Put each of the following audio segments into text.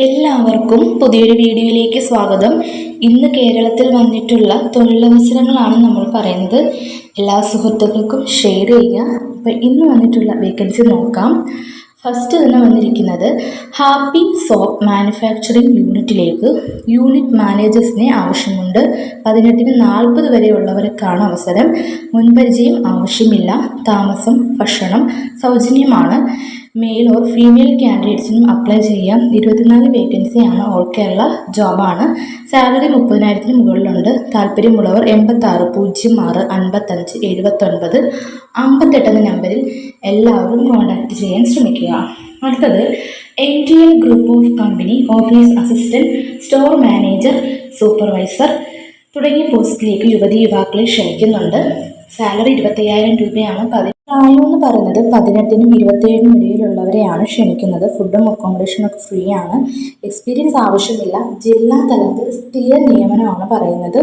എല്ലാവർക്കും പുതിയൊരു വീഡിയോയിലേക്ക് സ്വാഗതം. ഇന്ന് കേരളത്തിൽ വന്നിട്ടുള്ള തൊഴിലവസരങ്ങളാണ് നമ്മൾ പറയുന്നത്. എല്ലാ സുഹൃത്തുക്കൾക്കും ഷെയർ ചെയ്യുക. അപ്പോൾ ഇന്ന് വന്നിട്ടുള്ള വേക്കൻസി നോക്കാം. ഫസ്റ്റ് തന്നെ വന്നിരിക്കുന്നത് ഹാപ്പി സോപ്പ് മാനുഫാക്ചറിംഗ് യൂണിറ്റിലേക്ക് യൂണിറ്റ് മാനേജേഴ്സിനെ ആവശ്യമുണ്ട്. 18-40 വരെയുള്ളവർക്കാണ് അവസരം. മുൻപരിചയം ആവശ്യമില്ല. താമസം ഭക്ഷണം സൗജന്യമാണ്. മെയിൽ ഓർ ഫീമെയിൽ കാൻഡിഡേറ്റ്സിനും അപ്ലൈ ചെയ്യാം. 24 വേക്കൻസിയാണ്. ഓൾ കേരള ജോബാണ്. സാലറി 30,000-ന് മുകളിലുണ്ട്. താല്പര്യമുള്ളവർ 86 06 55 79 58 എന്ന നമ്പറിൽ എല്ലാവരും കോൺടാക്റ്റ് ചെയ്യാൻ ശ്രമിക്കുക. അടുത്തത് ATL group of company office assistant, store manager, supervisor തുടങ്ങിയ പോസ്റ്റിലേക്ക് യുവതിയുവാക്കളെ ക്ഷണിക്കുന്നുണ്ട്. സാലറി 25,000 രൂപയാണ്. പ്രായം എന്ന് പറയുന്നത് 18-നും 27-നും ഇടയിലുള്ളവരെയാണ് ക്ഷണിക്കുന്നത്. ഫുഡും അക്കോമഡേഷനും ഒക്കെ ഫ്രീ ആണ്. എക്സ്പീരിയൻസ് ആവശ്യമില്ല. ജില്ലാ തലത്തിൽ സ്ഥിര നിയമനമാണ് പറയുന്നത്.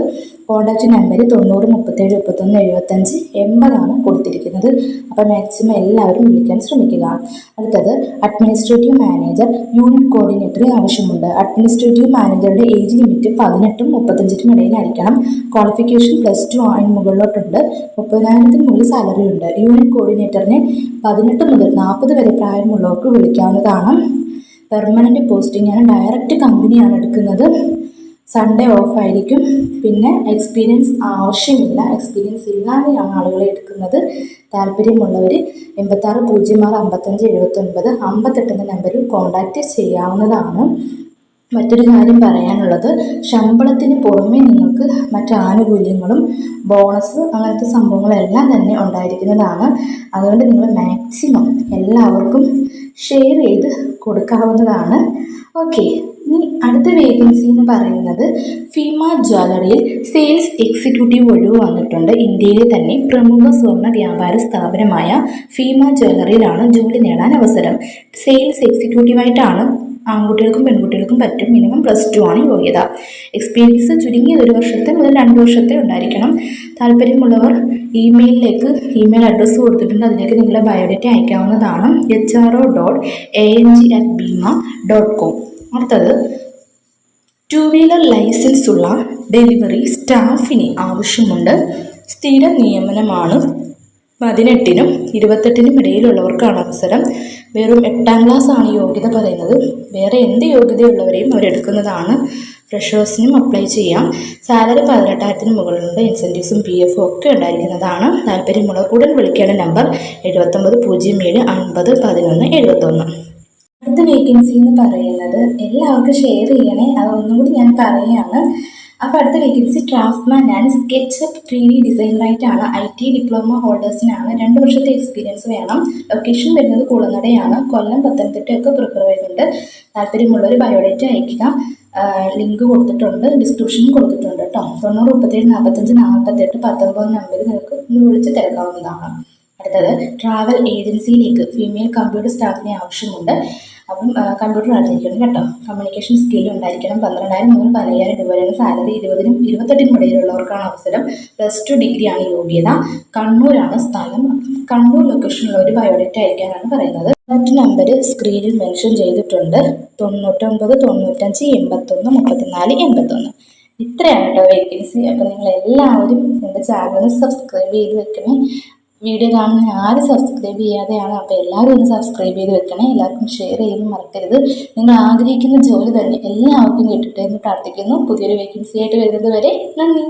കോൺടാക്റ്റ് നമ്പർ 90 37 31 75 80 കൊടുത്തിരിക്കുന്നത്. അപ്പോൾ മാക്സിമം എല്ലാവരും വിളിക്കാൻ ശ്രമിക്കുക. അടുത്തത് അഡ്മിനിസ്ട്രേറ്റീവ് മാനേജർ, യൂണിറ്റ് കോർഡിനേറ്റർ ആവശ്യമുണ്ട്. അഡ്മിനിസ്ട്രേറ്റീവ് മാനേജറുടെ ഏജ് ലിമിറ്റ് 18-നും 35-നും ഇടയിലായിരിക്കണം. ക്വാളിഫിക്കേഷൻ +2 അതിന് മുകളിലോട്ടുണ്ട്. 30,000-ന് മുകളിൽ സാലറി ഉണ്ട്. യൂണിറ്റ് കോർഡിനേറ്ററിനെ 18 മുതൽ 40 വരെ പ്രായമുള്ളവർക്ക് വിളിക്കാവുന്നതാണ്. പെർമനൻറ്റ് പോസ്റ്റിംഗ് ആണ്. ഡയറക്റ്റ് കമ്പനിയാണ് എടുക്കുന്നത്. സൺഡേ ഓഫ് ആയിരിക്കും. പിന്നെ എക്സ്പീരിയൻസ് ആവശ്യമില്ല. എക്സ്പീരിയൻസ് ഇല്ലാതെയാണ് ആളുകളെ എടുക്കുന്നത്. താല്പര്യമുള്ളവർ 86 06 55 79 58 എന്ന നമ്പറിൽ കോൺടാക്റ്റ് ചെയ്യാവുന്നതാണ്. മറ്റൊരു കാര്യം പറയാനുള്ളത്, ശമ്പളത്തിന് പുറമെ നിങ്ങൾക്ക് മറ്റ് ആനുകൂല്യങ്ങളും ബോണസ് അങ്ങനത്തെ സംഭവങ്ങളെല്ലാം തന്നെ ഉണ്ടായിരിക്കുന്നതാണ്. അതുകൊണ്ട് നിങ്ങൾ മാക്സിമം എല്ലാവർക്കും ഷെയർ ചെയ്ത് കൊടുക്കാവുന്നതാണ്. ഓക്കെ, ഇനി അടുത്ത വേക്കൻസി എന്ന് പറയുന്നത് ഫീമ ജ്വല്ലറിയിൽ സെയിൽസ് എക്സിക്യൂട്ടീവ് ഒഴിവ് വന്നിട്ടുണ്ട്. ഇന്ത്യയിലെ തന്നെ പ്രമുഖ സ്വർണ്ണ വ്യാപാര സ്ഥാപനമായ ഫീമ ജ്വല്ലറിയിലാണ് ജോലി നേടാൻ അവസരം. സെയിൽസ് എക്സിക്യൂട്ടീവായിട്ടാണ്. ആൺകുട്ടികൾക്കും പെൺകുട്ടികൾക്കും പറ്റും. മിനിമം +2 ആണ് യോഗ്യത. എക്സ്പീരിയൻസ് ചുരുങ്ങിയത് 1 വർഷത്തെ മുതൽ 2 വർഷത്തെ ഉണ്ടായിരിക്കണം. താല്പര്യമുള്ളവർ ഇമെയിൽ അഡ്രസ്സ് കൊടുത്തിട്ടുണ്ട്. അതിലേക്ക് നിങ്ങളുടെ ബയോഡേറ്റ അയക്കാവുന്നതാണ്. hro.ang@bima.com. അടുത്തത് 2 വീലർ ലൈസൻസ് ഉള്ള ഡെലിവറി സ്റ്റാഫിന് ആവശ്യമുണ്ട്. സ്ഥിര നിയമനമാണ്. 18-നും 28-നും ഇടയിലുള്ളവർക്കാണ് അവസരം. വെറും 8ാം ക്ലാസ് ആണ് യോഗ്യത പറയുന്നത്. വേറെ എന്ത് യോഗ്യതയുള്ളവരെയും അവരെടുക്കുന്നതാണ്. ഫ്രഷേഴ്സിനും അപ്ലൈ ചെയ്യാം. സാലറി 18,000-ന് മുകളിലുണ്ട്. ഇൻസെൻറ്റീവ്സും PF ഒക്കെ ഉണ്ടായിരിക്കുന്നതാണ്. താല്പര്യമുള്ളവർ ഉടൻ വിളിക്കേണ്ട നമ്പർ 79 07 50 11 71. അടുത്ത വേക്കൻസി എന്ന് പറയുന്നത് എല്ലാവർക്കും ഷെയർ ചെയ്യണേ. അതൊന്നും കൂടി ഞാൻ പറയുകയാണ്. അപ്പോൾ അടുത്ത vacancy draftsman and SketchUp 3D ഡിസൈനറായിട്ടാണ്. IT ഡിപ്ലോമ ഹോൾഡേഴ്സിനാണ്. 2 വർഷത്തെ എക്സ്പീരിയൻസ് വേണം. ലൊക്കേഷൻ വരുന്നത് കുളനടയാണ്. കൊല്ലം പത്തനംതിട്ടയൊക്കെ പ്രിഫർ ചെയ്യുന്നുണ്ട്. താല്പര്യമുള്ളവർ ബയോഡേറ്റ അയക്കുക. ലിങ്ക് കൊടുത്തിട്ടുണ്ട്, ഡിസ്ക്രിപ്ഷനും കൊടുത്തിട്ടുണ്ട് കേട്ടോ. 90 37 45 48 19 നമ്പറിൽ നിങ്ങൾക്ക് ഒന്ന് വിളിച്ച് തിരക്കാവുന്നതാണ്. അടുത്തത് ട്രാവൽ ഏജൻസിയിലേക്ക് ഫീമെയിൽ കമ്പ്യൂട്ടർ സ്റ്റാഫിനെ ആവശ്യമുണ്ട്. അപ്പം കമ്പ്യൂട്ടർ അറിഞ്ഞിരിക്കണം കേട്ടോ. കമ്മ്യൂണിക്കേഷൻ സ്കിൽ ഉണ്ടായിരിക്കണം. 12,000 മുതൽ 15,000 രൂപ വരെയാണ് സാലറി. 20-നും 28-നും ഇടയിലുള്ളവർക്കാണ് അവസരം. +2 ഡിഗ്രിയാണ് യോഗ്യത. കണ്ണൂരാണ് സ്ഥലം. കണ്ണൂർ ലൊക്കേഷനിലുള്ള ഒരു ബയോഡേറ്റ അയക്കാനാണ് പറയുന്നത്. മറ്റ് നമ്പർ സ്ക്രീനിൽ മെൻഷൻ ചെയ്തിട്ടുണ്ട്. 99 95 81 34 81. ഇത്രയാണ് കേട്ടോ വേക്കൻസി. അപ്പോൾ നിങ്ങൾ എല്ലാവരും എൻ്റെ ചാനൽ സബ്സ്ക്രൈബ് ചെയ്ത് വെക്കണേ. വീഡിയോ കാണുന്ന ആരും സബ്സ്ക്രൈബ് ചെയ്യാതെയാണ്. അപ്പോൾ എല്ലാവരും ഒന്ന് സബ്സ്ക്രൈബ് ചെയ്ത് വെക്കണേ. എല്ലാവർക്കും ഷെയർ ചെയ്യുന്നു മറക്കരുത്. നിങ്ങൾ ആഗ്രഹിക്കുന്ന ജോലി തന്നെ എല്ലാവർക്കും കിട്ടട്ടെ എന്ന് പ്രാർത്ഥിക്കുന്നു. പുതിയൊരു വേക്കൻസി ആയിട്ട് വരുന്നത് വരെ നന്ദി.